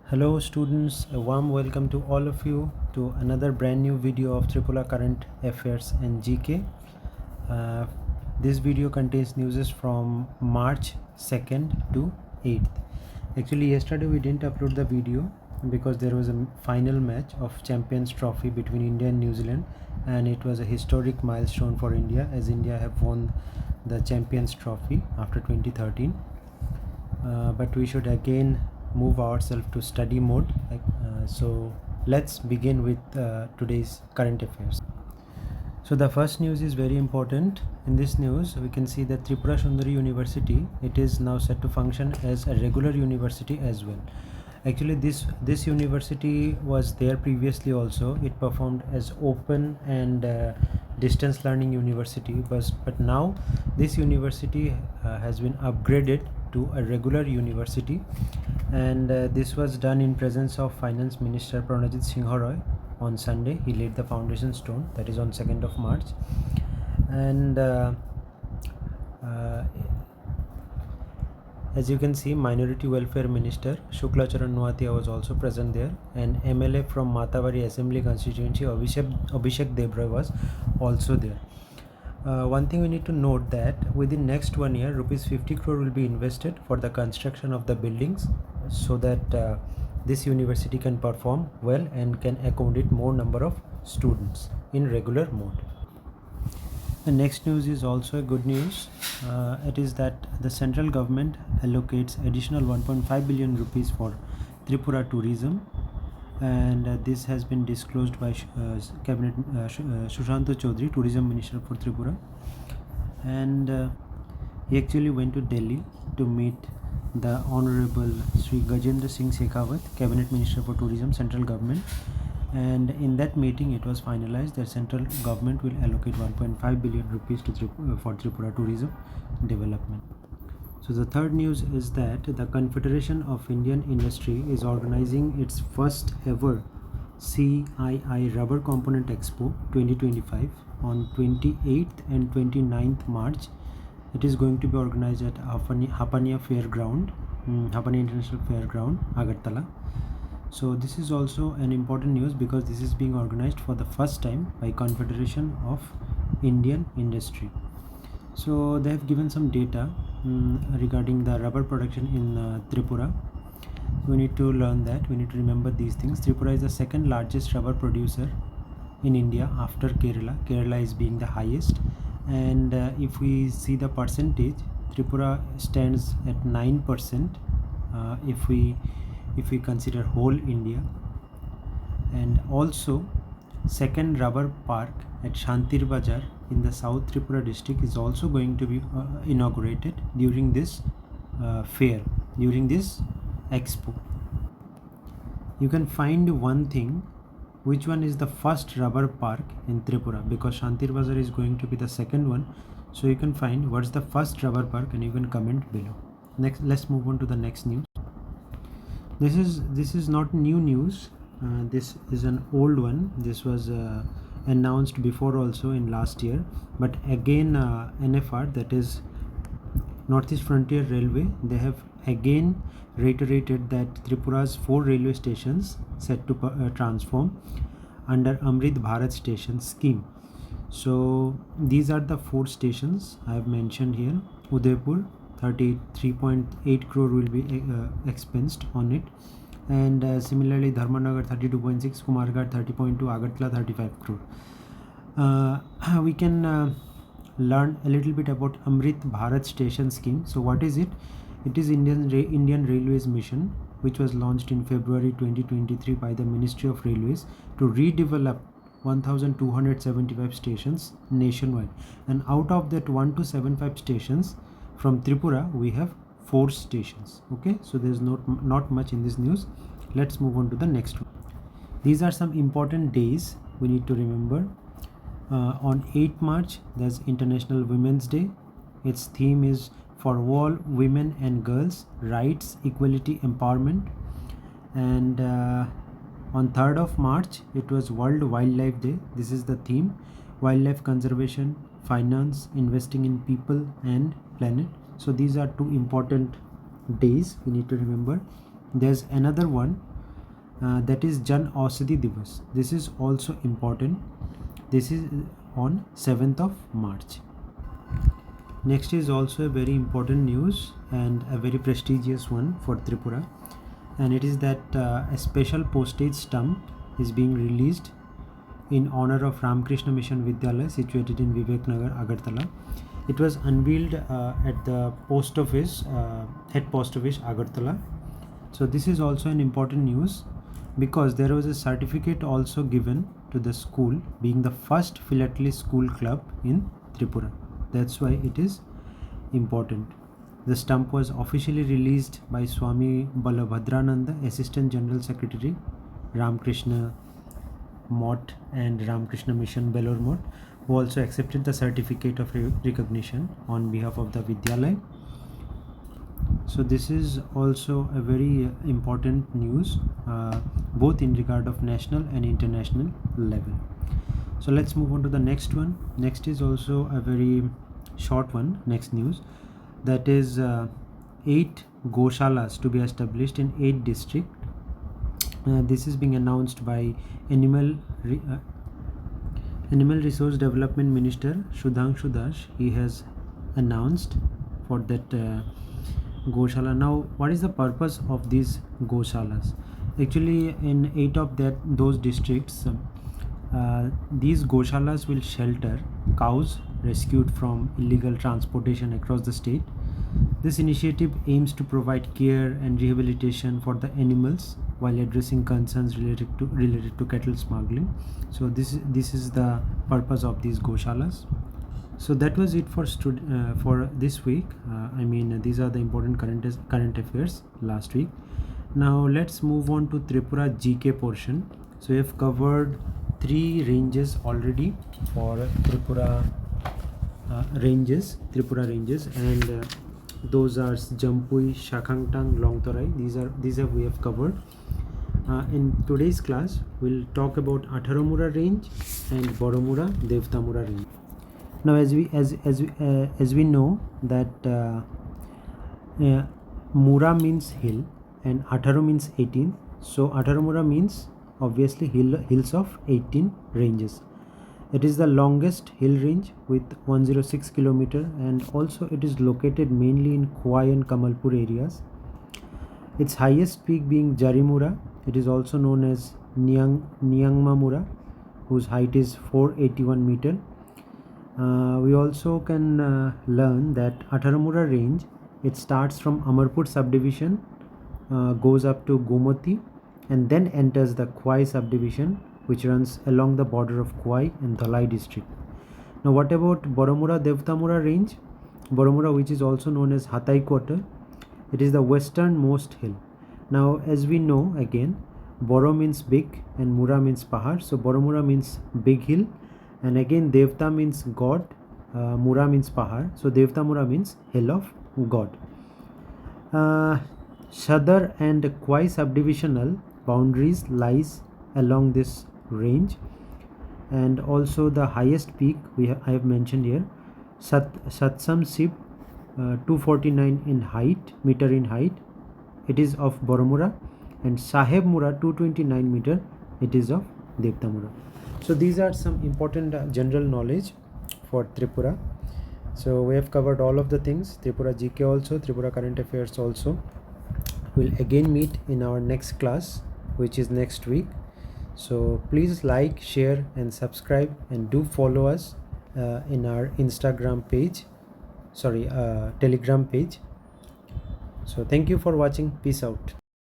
Hello students, a warm welcome to all of you to another brand new video of Tripura Current Affairs and GK. Uh, this video contains news from March 2nd to 8th. Actually yesterday we didn't upload the video because there was a final match of Champions Trophy between India and New Zealand, and it was a historic milestone for India as India have won the Champions Trophy after 2013. But we should again move ourselves to study mode. So let's begin with today's current affairs. So the first news is very important. In this news we can see that Tripura Sundari University, it is now set to function as a regular university as well. Actually this university was there previously also. It performed as open and distance learning university, but now this university has been upgraded to a regular university, and this was done in presence of Finance Minister Pranajit Singh Roy on Sunday. He laid the foundation stone, that is on 2nd of March, and as you can see, Minority Welfare Minister Shukla Charan Noatia was also present there, and MLA from Matawari Assembly constituency Abhishek Debroy was also there. One thing we need to note that within next 1 year, rupees 50 crore will be invested for the construction of the buildings, so that this university can perform well and can accommodate more number of students in regular mode. The next news is also a good news. It is that the central government allocates additional 1.5 billion rupees for Tripura tourism, and this has been disclosed by Cabinet Sushanta Chaudhary, Tourism Minister for Tripura, and he actually went to Delhi to meet the Honorable Sri Gajendra Singh Shekhawat, Cabinet Minister for Tourism, Central Government, and in that meeting it was finalized that central government will allocate 1.5 billion rupees to for Tripura tourism development. So the third news is that the Confederation of Indian Industry is organizing its first ever CII Rubber Component Expo 2025 on 28th and 29th March. It is going to be organized at Hapania Fairground, Hapania International Fairground, Agartala. So this is also an important news because this is being organized for the first time by Confederation of Indian Industry. So they have given some data regarding the rubber production in Tripura. We need to learn that. We need to remember these things. Tripura is the second largest rubber producer in India after Kerala. Kerala is being the highest, and if we see the percentage, Tripura stands at 9% if we consider whole India. And also second rubber park at Shantir Bazar in the South Tripura district is also going to be inaugurated during this fair, during this expo. You can find one thing, which one is the first rubber park in Tripura, because Shantir Bazar is going to be the second one. So you can find what's the first rubber park and you can comment below. Next, let's move on to the next news. This is not new news. This is an old one. This was announced before also in last year, but again NFR, that is Northeast Frontier Railway, they have again reiterated that Tripura's 4 railway stations set to transform under Amrit Bharat station scheme. So these are the 4 stations I have mentioned here. Udaipur, 33.8 crore will be expensed on it, and similarly Dharmanagar 32.6, Kumarghat 30.2, Agartala 35 crore. We can learn a little bit about Amrit Bharat station scheme. So what is it? It is Indian Railways mission, which was launched in February 2023 by the Ministry of Railways to redevelop 1275 stations nationwide, and out of that 1275 stations from Tripura we have 4 stations. Okay, so there's not much in this news. Let's move on to the next one. These are some important days we need to remember. On 8th March there's International Women's Day. Its theme is for all women and girls, rights, equality, empowerment. And on 3rd of March it was World Wildlife Day. This is the theme: wildlife conservation, finance, investing in people and planet. So these are 2 important days we need to remember. There's another one that is Jan Aushadhi Divas. This is also important. This is on 7th of March. Next is also a very important news and a very prestigious one for Tripura, and it is that a special postage stamp is being released in honor of Ramakrishna Mission Vidyalaya situated in Vivek Nagar, Agartala. It was unveiled at the post office, head post office, Agartala. So this is also an important news because there was a certificate also given to the school being the first philately school club in Tripura. That's why it is important. The stamp was officially released by Swami Balabhadrananda, Assistant General Secretary, Ramakrishna Mott and Ramakrishna Mission Belur Mott, who also accepted the certificate of recognition on behalf of the Vidyalaya. So this is also a very important news, both in regard of national and international level. So let's move on to the next one. Next is also a very short one. Next news, that is 8 goshalas to be established in 8 districts. This is being announced by Animal Resource Development Minister Sudhanshu Das. He has announced for that goshala. Now, what is the purpose of these goshalas? Actually, in 8 of those districts, these goshalas will shelter cows rescued from illegal transportation across the state. This initiative aims to provide care and rehabilitation for the animals while addressing concerns related to cattle smuggling. So this is the purpose of these goshalas. So that was it for this week. These are the important current affairs last week. Now let's move on to Tripura GK portion. So we have covered 3 ranges already for Tripura ranges, and those are Jampui, Shakhangtang, Longtorai. These we have covered. In today's class, we'll talk about Atharomura range and Boromura, Devtamura range. Now, as we know that Mura means hill and Atharo means 18. So Atharomura means obviously hills of 18 ranges. It is the longest hill range with 106 km, and also it is located mainly in Khwai and Kamalpur areas. Its highest peak being Jarimura. It is also known as Nyangma Mura, whose height is 481 meter. We also can learn that Atharomura range, it starts from Amarpur subdivision, goes up to Gomati, and then enters the Khwai subdivision, which runs along the border of Khwai and Dhalai district. Now what about Boromura Devtamura range? Boromura, which is also known as Hatai Quarter, it is the westernmost hill. Now as we know, again, Boro means big and Mura means Pahar. So Boromura means big hill, and again Devta means God, Mura means Pahar. So Devtamura means hill of God. Shadar and Khwai subdivisional boundaries lies along this range, and also the highest peak I have mentioned here, Satsam Sib, 249 meter in height, it is of Boromura, and Saheb Mura 229 meter, it is of Devtamura. So these are some important general knowledge for Tripura. So we have covered all of the things, Tripura GK also, Tripura current affairs also. We'll again meet in our next class, which is next week. So please like, share and subscribe, and do follow us in our Telegram page. So thank you for watching. Peace out.